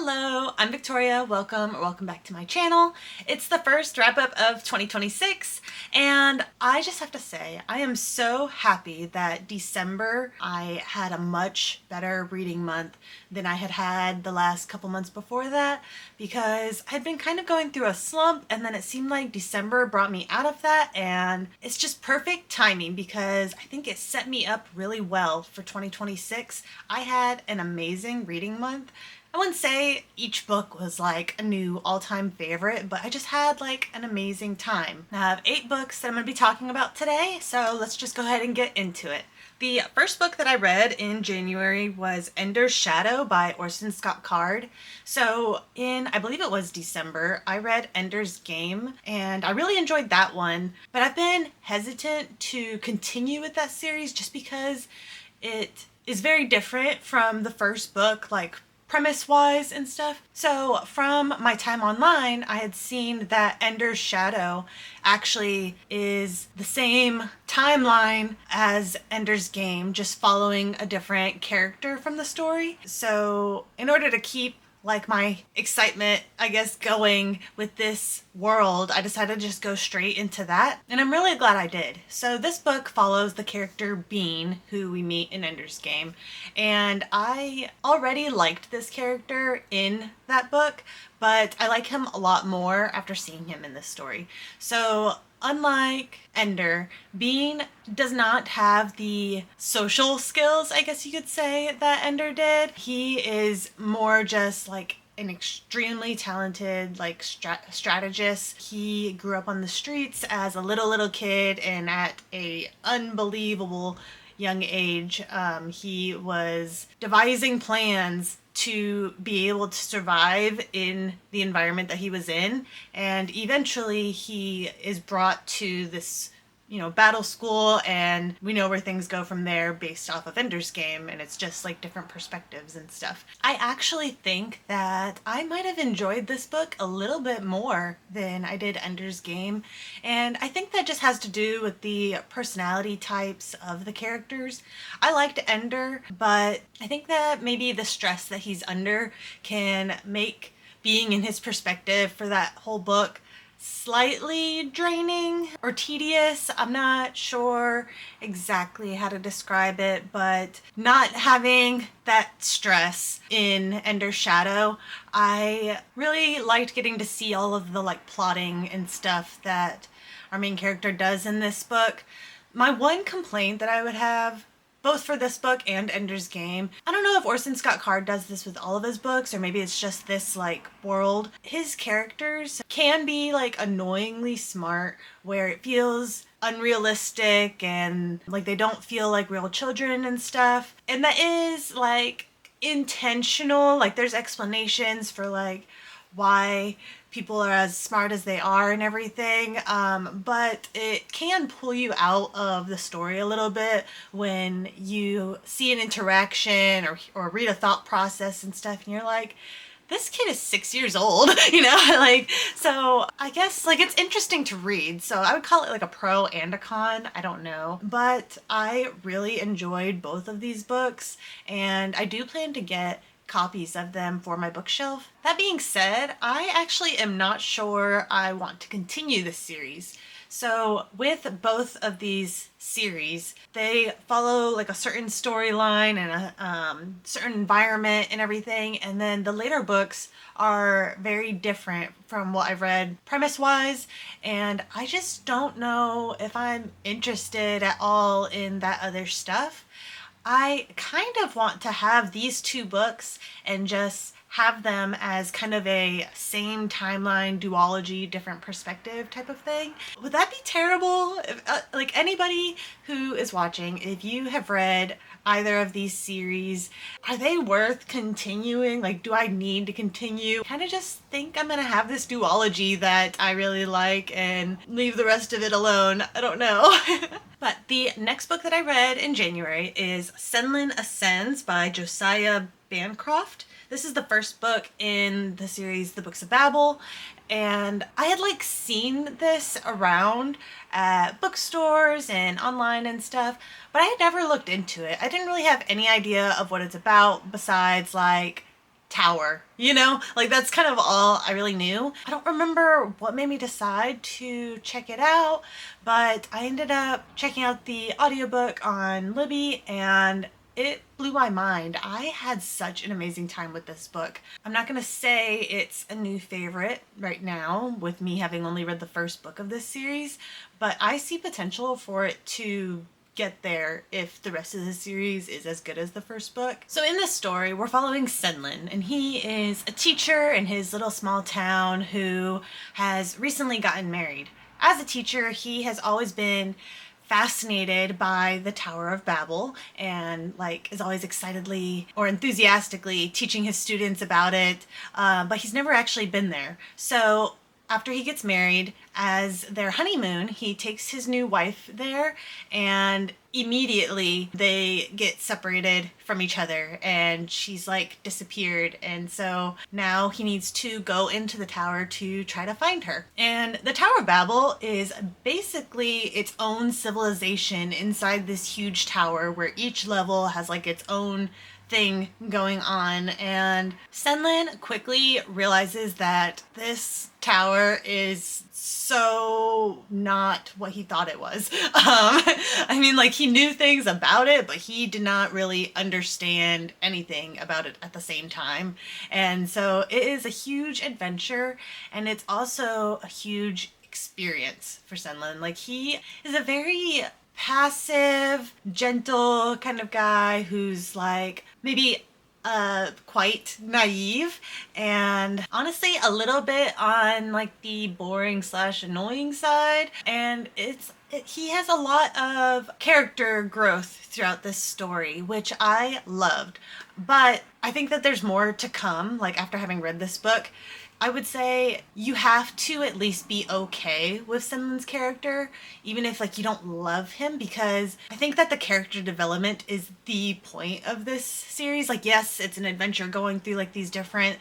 Hello, I'm Victoria. Welcome back to my channel. It's the first wrap up of 2026, and I just have to say, I am so happy that December I had a much better reading month than I had had the last couple months before that, because I'd been kind of going through a slump, and then it seemed like December brought me out of that, and it's just perfect timing because I think it set me up really well for 2026. I had an amazing reading month. I wouldn't say each book was like a new all-time favorite, but I just had like an amazing time. I have 8 books that I'm going to be talking about today, so let's just go ahead and get into it. The first book that I read in January was Ender's Shadow by Orson Scott Card. So I believe it was December, I read Ender's Game, and I really enjoyed that one, but I've been hesitant to continue with that series just because it is very different from the first book, like premise-wise and stuff. So from my time online, I had seen that Ender's Shadow actually is the same timeline as Ender's Game, just following a different character from the story. So in order to keep like my excitement, I guess, going with this world, I decided to just go straight into that, and I'm really glad I did. So this book follows the character Bean, who we meet in Ender's Game, and I already liked this character in that book, but I like him a lot more after seeing him in this story. So unlike Ender, Bean does not have the social skills, I guess you could say, that Ender did. He is more just like an extremely talented strategist. He grew up on the streets as a little kid, and at a unbelievable young age, he was devising plans to be able to survive in the environment that he was in, and eventually he is brought to this battle school, and we know where things go from there based off of Ender's Game, and it's just like different perspectives and stuff. I actually think that I might have enjoyed this book a little bit more than I did Ender's Game, and I think that just has to do with the personality types of the characters. I liked Ender, but I think that maybe the stress that he's under can make being in his perspective for that whole book slightly draining or tedious. I'm not sure exactly how to describe it, but not having that stress in Ender's Shadow, I really liked getting to see all of the like plotting and stuff that our main character does in this book. My one complaint that I would have, both for this book and Ender's Game, I don't know if Orson Scott Card does this with all of his books, or maybe it's just this like world. His characters can be like annoyingly smart, where it feels unrealistic and like they don't feel like real children and stuff. And that is like intentional. Like there's explanations for like why people are as smart as they are and everything, but it can pull you out of the story a little bit when you see an interaction or read a thought process and stuff, and you're like, this kid is 6 years old, like, so I guess like it's interesting to read, so I would call it like a pro and a con, I don't know, but I really enjoyed both of these books, and I do plan to get copies of them for my bookshelf. That being said, I actually am not sure I want to continue this series. So with both of these series, they follow like a certain storyline and a certain environment and everything, and then the later books are very different from what I've read premise-wise, and I just don't know if I'm interested at all in that other stuff. I kind of want to have these 2 books and just have them as kind of a same timeline, duology, different perspective type of thing. Would that be terrible? If, like anybody who is watching, if you have read either of these series, are they worth continuing? Like, do I need to continue? Kind of just think I'm gonna have this duology that I really like and leave the rest of it alone. I don't know. But the next book that I read in January is Senlin Ascends by Josiah Bancroft. This is the first book in the series The Books of Babel, and I had like seen this around at bookstores and online and stuff, but I had never looked into it. I didn't really have any idea of what it's about besides like tower, you know? Like that's kind of all I really knew. I don't remember what made me decide to check it out, but I ended up checking out the audiobook on Libby and it blew my mind. I had such an amazing time with this book. I'm not gonna say it's a new favorite right now, with me having only read the first book of this series, but I see potential for it to get there if the rest of the series is as good as the first book. So in this story, we're following Senlin, and he is a teacher in his little small town who has recently gotten married. As a teacher, he has always been fascinated by the Tower of Babel and like is always excitedly or enthusiastically teaching his students about it, but he's never actually been there. So after he gets married, as their honeymoon, he takes his new wife there and immediately they get separated from each other and she's like disappeared. And so now he needs to go into the tower to try to find her. And the Tower of Babel is basically its own civilization inside this huge tower where each level has like its own thing going on, and Senlin quickly realizes that this tower is so not what he thought it was. I mean, like he knew things about it, but he did not really understand anything about it at the same time. And so it is a huge adventure, and it's also a huge experience for Senlin. Like he is a very passive, gentle kind of guy who's like maybe quite naive and honestly a little bit on like the boring slash annoying side. And he has a lot of character growth throughout this story, which I loved. But I think that there's more to come. Like after having read this book, I would say you have to at least be okay with Senlin's character, even if like you don't love him, because I think that the character development is the point of this series. Like yes, it's an adventure going through like these different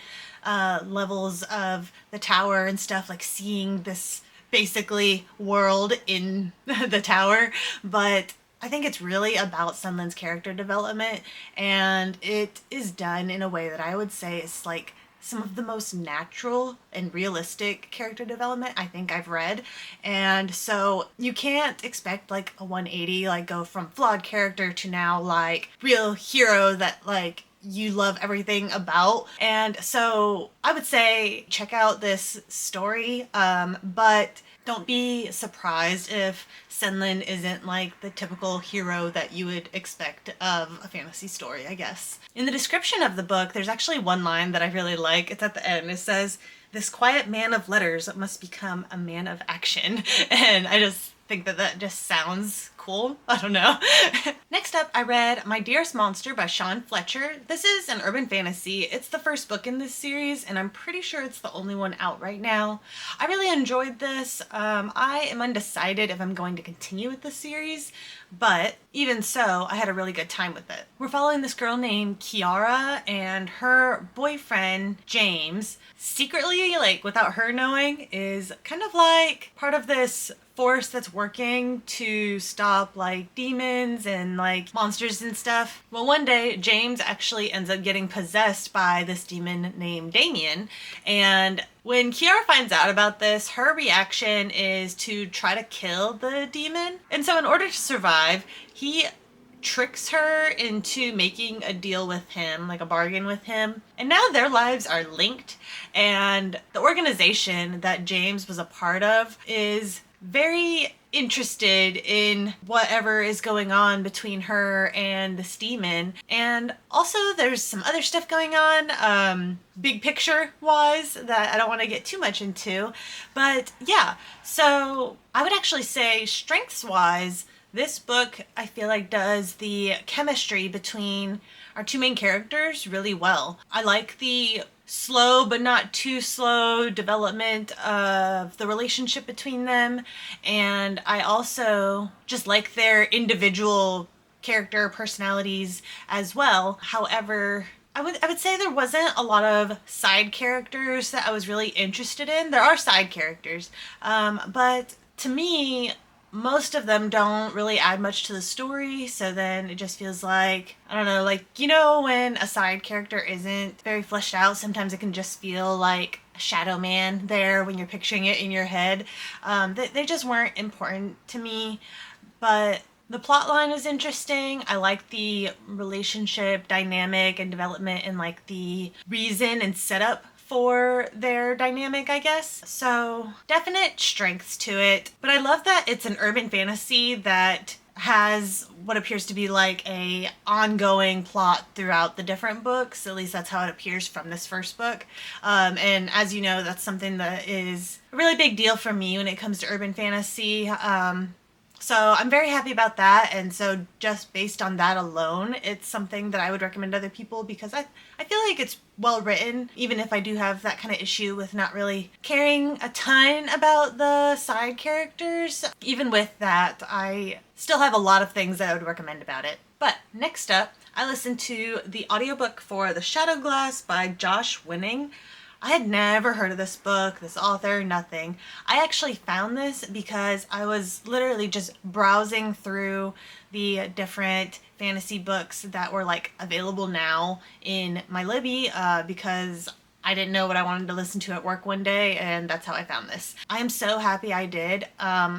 levels of the tower and stuff, like seeing this basically world in the tower, but I think it's really about Senlin's character development, and it is done in a way that I would say is like some of the most natural and realistic character development I think I've read. And so you can't expect like a 180, like go from flawed character to now like real hero that like you love everything about. And so I would say check out this story, but don't be surprised if Senlin isn't like the typical hero that you would expect of a fantasy story, I guess. In the description of the book, there's actually one line that I really like. It's at the end. It says, "This quiet man of letters must become a man of action." And I just think that that just sounds cool. I don't know. Next up, I read My Dearest Monster by Sean Fletcher. This is an urban fantasy. It's the first book in this series, and I'm pretty sure it's the only one out right now. I really enjoyed this. I am undecided if I'm going to continue with the series, but even so, I had a really good time with it. We're following this girl named Kiara and her boyfriend, James, secretly, like without her knowing, is kind of like part of this force that's working to stop like demons and like monsters and stuff. Well, one day James actually ends up getting possessed by this demon named Damien, and when Kiara finds out about this, her reaction is to try to kill the demon. And so in order to survive, he tricks her into making a deal with him, like a bargain with him. And now their lives are linked, and the organization that James was a part of is very interested in whatever is going on between her and this demon. And also there's some other stuff going on, big picture wise, that I don't want to get too much into. But yeah, so I would actually say strengths wise, this book I feel like does the chemistry between our two main characters really well. I like the slow but not too slow development of the relationship between them, and I also just like their individual character personalities as well. However, I would say there wasn't a lot of side characters that I was really interested in. There are side characters, but to me most of them don't really add much to the story, so then it just feels like, I don't know, like, you know, when a side character isn't very fleshed out, sometimes it can just feel like a shadow man there when you're picturing it in your head. They just weren't important to me, but the plot line was interesting. I like the relationship dynamic and development and like the reason and setup for their dynamic, I guess. So definite strengths to it. But I love that it's an urban fantasy that has what appears to be like a ongoing plot throughout the different books. At least that's how it appears from this first book. And as you know, that's something that is a really big deal for me when it comes to urban fantasy. So I'm very happy about that, and so just based on that alone, it's something that I would recommend to other people because I feel like it's well written, even if I do have that kind of issue with not really caring a ton about the side characters. Even with that, I still have a lot of things that I would recommend about it. But next up, I listened to the audiobook for The Shadow Glass by Josh Winning. I had never heard of this book, this author, nothing. I actually found this because I was literally just browsing through the different fantasy books that were like available now in my Libby because I didn't know what I wanted to listen to at work one day, and that's how I found this. I am so happy I did.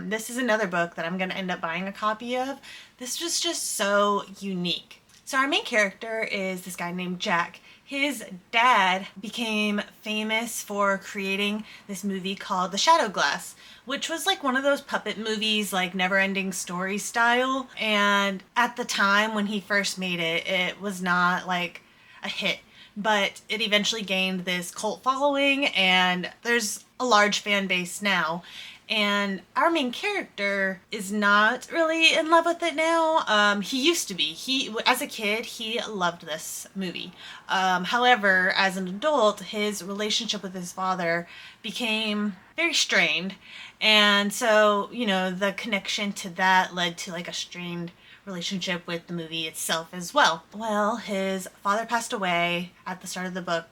This is another book that I'm going to end up buying a copy of. This was just so unique. So our main character is this guy named Jack. His dad became famous for creating this movie called The Shadow Glass, which was like one of those puppet movies, like never-ending story style. And at the time when he first made it, it was not like a hit, but it eventually gained this cult following, and there's a large fan base now. And our main character is not really in love with it now. He used to be. As a kid, he loved this movie. However, as an adult, his relationship with his father became very strained. And so, you know, the connection to that led to like a strained relationship with the movie itself as well. Well, his father passed away at the start of the book,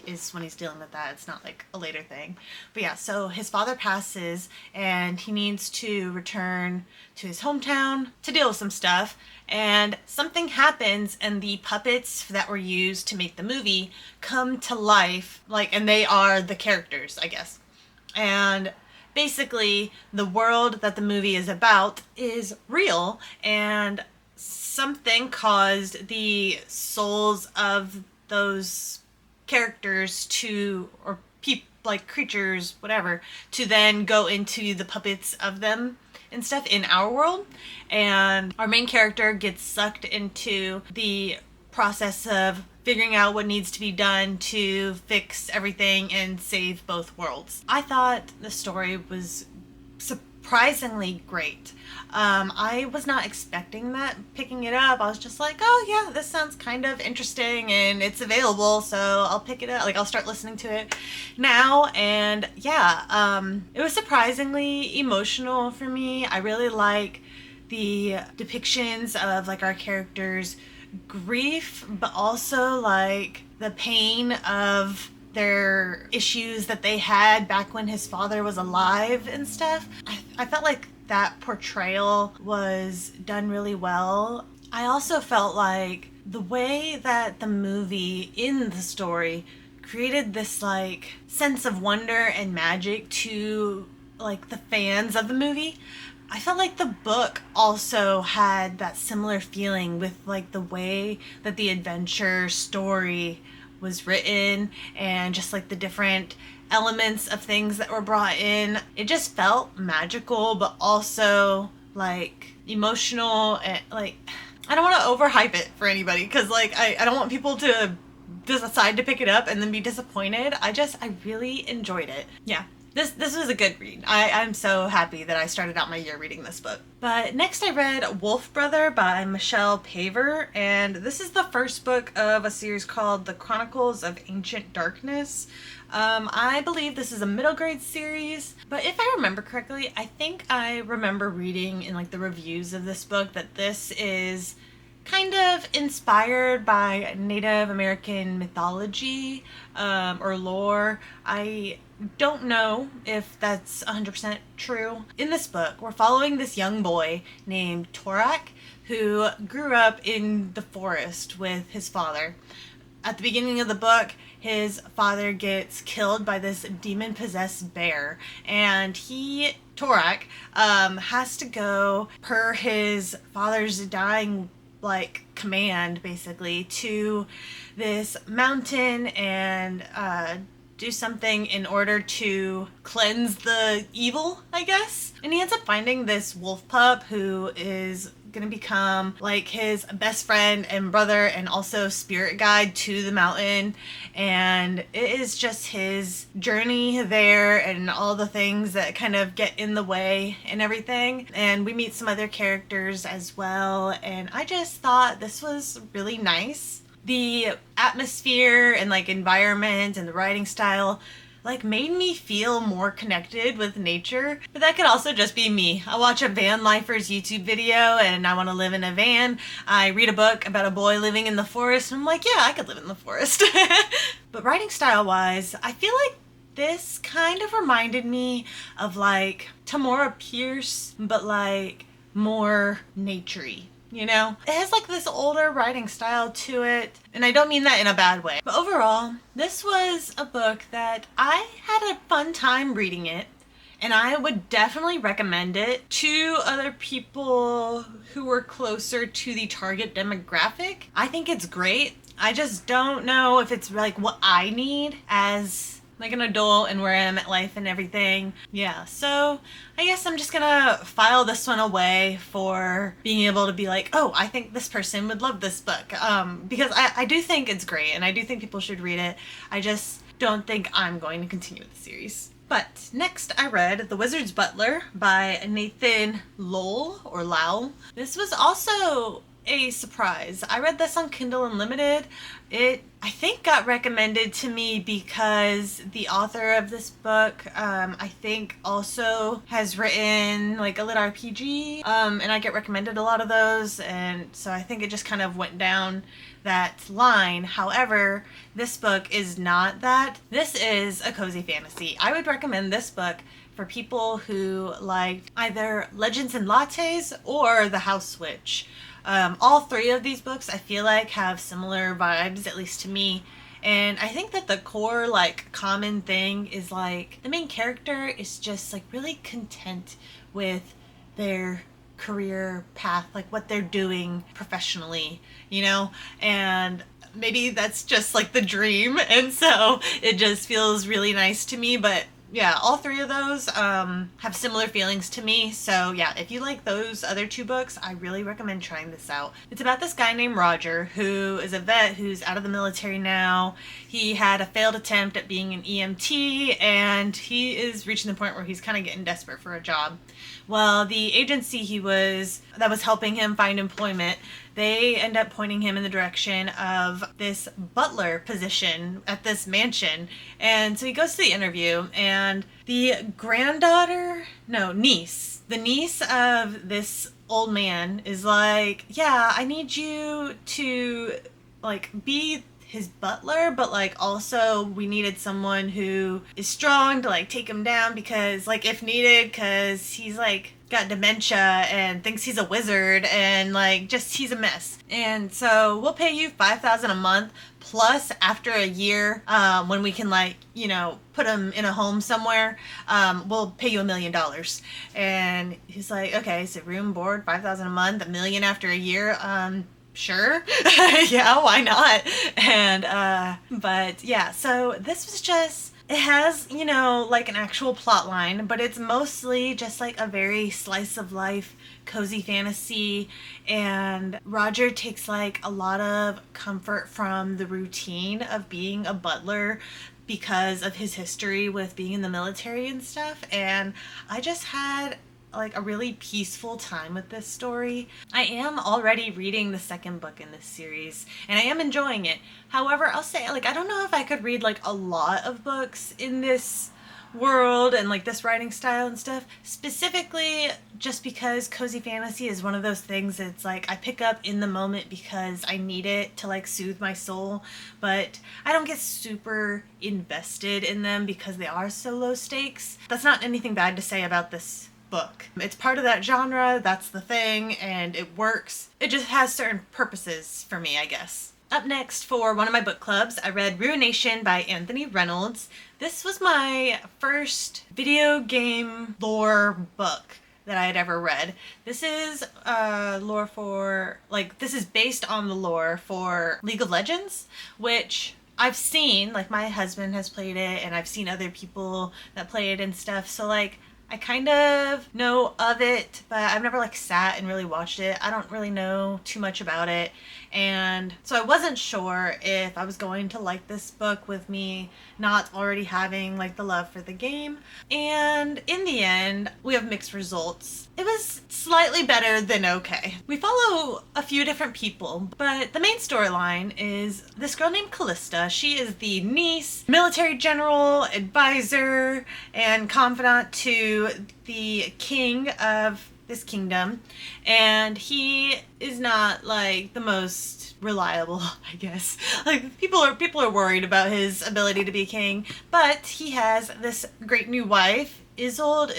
is when he's dealing with that. It's not like a later thing. But yeah, so his father passes and he needs to return to his hometown to deal with some stuff. And something happens and the puppets that were used to make the movie come to life, like, and they are the characters, I guess. And basically, the world that the movie is about is real, and something caused the souls of those characters to, or like creatures, whatever, to then go into the puppets of them and stuff in our world. And our main character gets sucked into the process of figuring out what needs to be done to fix everything and save both worlds. I thought the story was surprisingly great. I was not expecting that picking it up. I was just like, oh yeah, this sounds kind of interesting and it's available, so I'll pick it up. Like, I'll start listening to it now. And yeah, it was surprisingly emotional for me. I really like the depictions of like our characters' grief, but also like the pain of their issues that they had back when his father was alive and stuff. I felt like that portrayal was done really well. I also felt like the way that the movie in the story created this like sense of wonder and magic to like the fans of the movie. I felt like the book also had that similar feeling with like the way that the adventure story was written and just like the different elements of things that were brought in. It just felt magical, but also like emotional, and like, I don't want to overhype it for anybody because like I don't want people to decide to pick it up and then be disappointed. I really enjoyed it. Yeah. This was a good read. I'm so happy that I started out my year reading this book. But next I read Wolf Brother by Michelle Paver, and this is the first book of a series called The Chronicles of Ancient Darkness. I believe this is a middle grade series, but if I remember correctly, I think I remember reading in like the reviews of this book that this is kind of inspired by Native American mythology or lore. I don't know if that's 100% true. In this book, we're following this young boy named Torak who grew up in the forest with his father. At the beginning of the book, his father gets killed by this demon-possessed bear, and Torak, has to go, per his father's dying command, basically, to this mountain and do something in order to cleanse the evil, I guess. And he ends up finding this wolf pup who is gonna become like his best friend and brother and also spirit guide to the mountain. And it is just his journey there and all the things that kind of get in the way and everything. And we meet some other characters as well, and I just thought this was really nice. The atmosphere and environment and the writing style made me feel more connected with nature. But that could also just be me. I watch a van lifer's YouTube video and I want to live in a van. I read a book about a boy living in the forest and I'm like, yeah, I could live in the forest. But writing style wise, I feel like this kind of reminded me of Tamora Pierce, but more naturey. It has this older writing style to it, and I don't mean that in a bad way. But overall, this was a book that I had a fun time reading it, and I would definitely recommend it to other people who were closer to the target demographic. I think it's great. I just don't know if it's what I need as an adult and where I am at life and everything. Yeah, so I guess I'm just gonna file this one away for being able to be oh, I think this person would love this book. Because I do think it's great and I do think people should read it. I just don't think I'm going to continue with the series. But next I read The Wizard's Butler by Nathan Lowell. This was also a surprise. I read this on Kindle Unlimited. It, I think, got recommended to me because the author of this book, I think, also has written a lit RPG, and I get recommended a lot of those, and so I think it just kind of went down that line. However, this book is not that. This is a cozy fantasy. I would recommend this book for people who liked either Legends and Lattes or The House Witch. All three of these books I feel have similar vibes, at least to me. And I think that the core common thing is the main character is just really content with their career path, what they're doing professionally, and maybe that's just the dream, and so it just feels really nice to me. But yeah, all three of those have similar feelings to me. So yeah, if you like those other two books, I really recommend trying this out. It's about this guy named Roger who is a vet who's out of the military now. He had a failed attempt at being an EMT and he is reaching the point where he's kind of getting desperate for a job. Well, the agency that was helping him find employment, they end up pointing him in the direction of this butler position at this mansion. And so he goes to the interview, and the niece of this old man is yeah, I need you to be his butler, but also we needed someone who is strong to take him down because if needed, because he's got dementia and thinks he's a wizard and he's a mess. And so we'll pay you $5,000 a month plus after a year, when we can put him in a home somewhere, we'll pay you $1 million. And he's okay, so room, board, $5,000 a month, $1 million after a year. Sure. Yeah, why not? And but yeah, so this was just, it has, an actual plot line, but it's mostly just a very slice of life cozy fantasy. And Roger takes a lot of comfort from the routine of being a butler because of his history with being in the military and stuff. And I just had a really peaceful time with this story. I am already reading the second book in this series and I am enjoying it. However, I'll say I don't know if I could read a lot of books in this world and like this writing style and stuff, specifically just because cozy fantasy is one of those things that's like I pick up in the moment because I need it to like soothe my soul, but I don't get super invested in them because they are so low stakes. That's not anything bad to say about this book. It's part of that genre, that's the thing, and it works. It just has certain purposes for me, I guess. Up next, for one of my book clubs, I read Ruination by Anthony Reynolds. This was my first video game lore book that I had ever read. This is lore for, like, this is based on the lore for League of Legends, which I've seen, like, my husband has played it, and I've seen other people that play it and stuff, so, like, I kind of know of it, but I've never like sat and really watched it. I don't really know too much about it. And so I wasn't sure if I was going to like this book with me not already having like the love for the game. And in the end, we have mixed results. It was slightly better than okay. We follow a few different people, but the main storyline is this girl named Callista. She is the niece, military general, advisor, and confidant to the king of this kingdom, and he is not like the most reliable, I guess. Like people are worried about his ability to be king, but he has this great new wife, Isolde.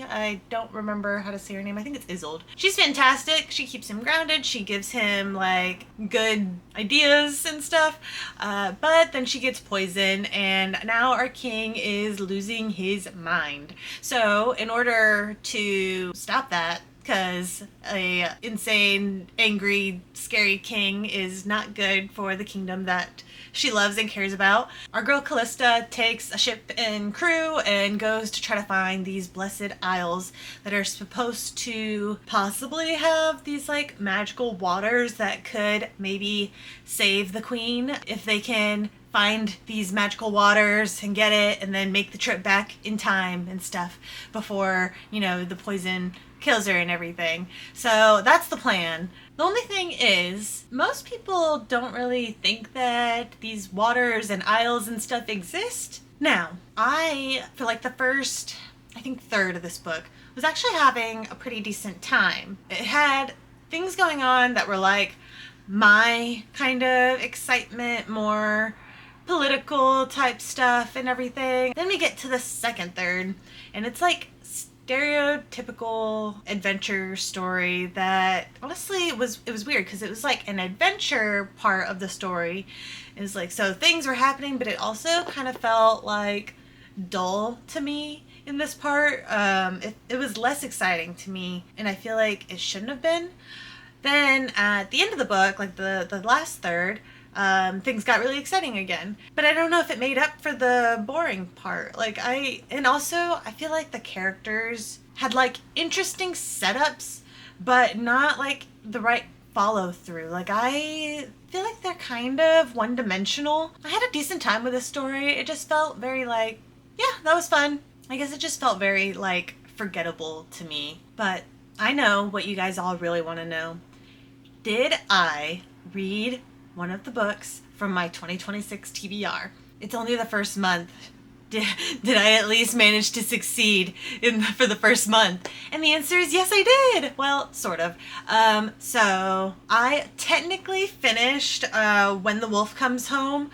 I don't remember how to say her name. I think it's Isolde. She's fantastic. She keeps him grounded. She gives him like good ideas and stuff. But then she gets poisoned, and now our king is losing his mind. So in order to stop that, because a insane, angry, scary king is not good for the kingdom that she loves and cares about, our girl Callista takes a ship and crew and goes to try to find these blessed isles that are supposed to possibly have these like magical waters that could maybe save the queen if they can find these magical waters and get it and then make the trip back in time and stuff before, you know, the poison kills her and everything. So that's the plan. The only thing is, most people don't really think that these waters and isles and stuff exist. Now, I, for like the first, I think third of this book, was actually having a pretty decent time. It had things going on that were like my kind of excitement, more political type stuff and everything. Then we get to the second third, and it's like stereotypical adventure story that honestly it was weird because it was like an adventure part of the story. It was like, so things were happening, but it also kind of felt like dull to me in this part. It was less exciting to me, and I feel like it shouldn't have been. Then at the end of the book, like the last third, things got really exciting again. But I don't know if it made up for the boring part. And also I feel like the characters had like interesting setups, but not like the right follow through. Like I feel like they're kind of one-dimensional. I had a decent time with this story. It just felt very like, yeah, that was fun. I guess it just felt very like forgettable to me. But I know what you guys all really want to know. Did I read one of the books from my 2026 TBR? It's only the first month. Did I at least manage to succeed for the first month? And the answer is yes, I did. Well, sort of. So I technically finished When the Wolf Comes Home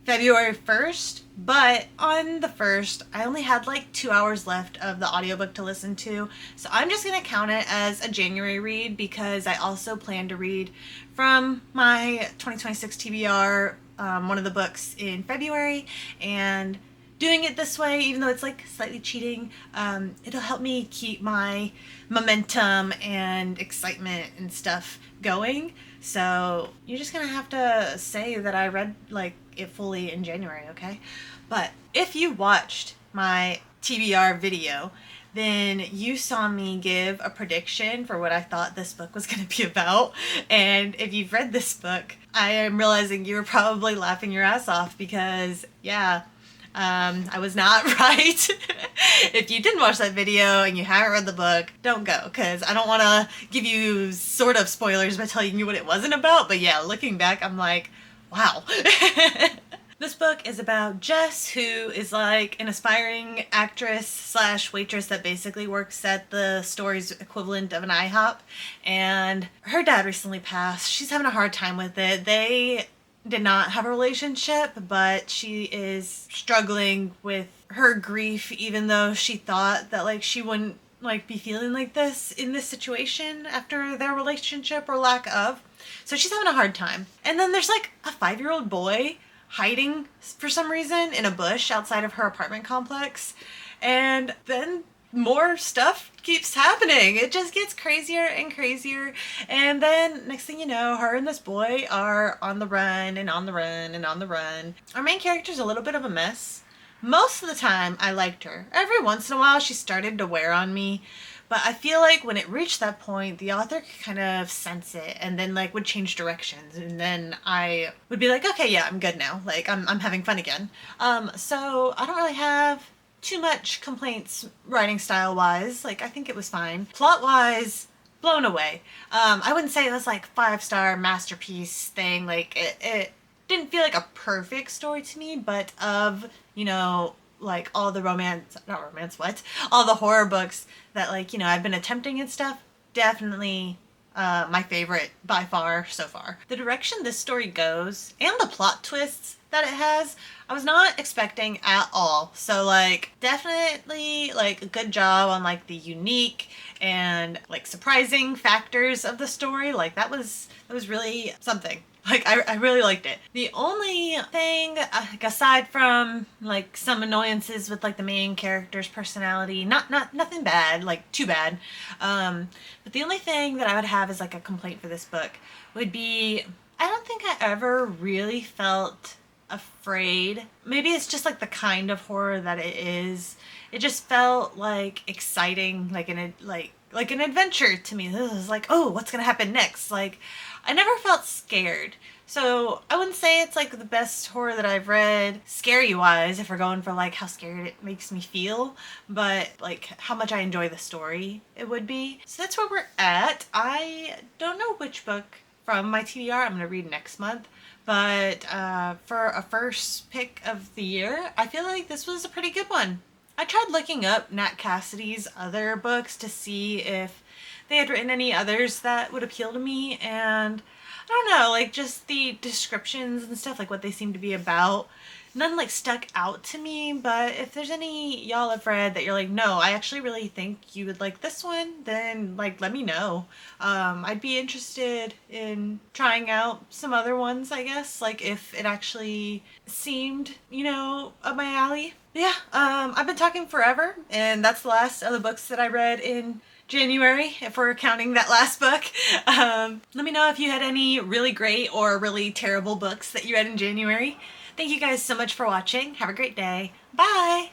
February 1st, but on the 1st, I only had like 2 hours left of the audiobook to listen to, so I'm just going to count it as a January read because I also plan to read from my 2026 TBR one of the books in February, and doing it this way, even though it's like slightly cheating, it'll help me keep my momentum and excitement and stuff going. So you're just gonna have to say that I read like it fully in January, okay? But if you watched my TBR video, then you saw me give a prediction for what I thought this book was going to be about. And if you've read this book, I am realizing you were probably laughing your ass off because, yeah, I was not right. If you didn't watch that video and you haven't read the book, don't go, because I don't want to give you sort of spoilers by telling you what it wasn't about. But yeah, looking back, I'm like, wow. This book is about Jess, who is like an aspiring actress slash waitress that basically works at the store's equivalent of an IHOP. And her dad recently passed. She's having a hard time with it. They did not have a relationship, but she is struggling with her grief, even though she thought that like she wouldn't like be feeling like this in this situation after their relationship or lack of. So she's having a hard time. And then there's like a 5-year-old boy hiding for some reason in a bush outside of her apartment complex. And then more stuff keeps happening. It just gets crazier and crazier. And then next thing you know, her and this boy are on the run and on the run and on the run. Our main character's a little bit of a mess. Most of the time I liked her. Every once in a while she started to wear on me. But I feel like when it reached that point, the author could kind of sense it and then like would change directions. And then I would be like, okay, yeah, I'm good now. Like I'm having fun again. So I don't really have too much complaints writing style wise. Like I think it was fine. Plot wise, blown away. I wouldn't say it was like 5-star masterpiece thing. Like it didn't feel like a perfect story to me, but of, you know, like all the all the horror books that like, you know, I've been attempting and stuff, definitely my favorite by far so far. The direction this story goes and the plot twists that it has, I was not expecting at all. So like definitely like a good job on like the unique and like surprising factors of the story. Like that was really something. Like, I really liked it. The only thing, like, aside from, like, some annoyances with, like, the main character's personality, nothing bad, like, too bad. But the only thing that I would have as, like, a complaint for this book would be, I don't think I ever really felt afraid. Maybe it's just, like, the kind of horror that it is. It just felt, like, exciting, like an adventure to me. This is like, oh, what's gonna happen next? Like, I never felt scared. So I wouldn't say it's like the best horror that I've read, scary wise, if we're going for like how scared it makes me feel, but like how much I enjoy the story it would be. So that's where we're at. I don't know which book from my TBR I'm gonna read next month, but for a first pick of the year, I feel like this was a pretty good one. I tried looking up Nat Cassidy's other books to see if they had written any others that would appeal to me, and I don't know, like just the descriptions and stuff, like what they seem to be about, none like stuck out to me. But if there's any y'all have read that you're like, no, I actually really think you would like this one, then like let me know. I'd be interested in trying out some other ones, I guess, like if it actually seemed, you know, up my alley. Yeah, I've been talking forever, and that's the last of the books that I read in January, if we're counting that last book. Let me know if you had any really great or really terrible books that you read in January. Thank you guys so much for watching. Have a great day. Bye!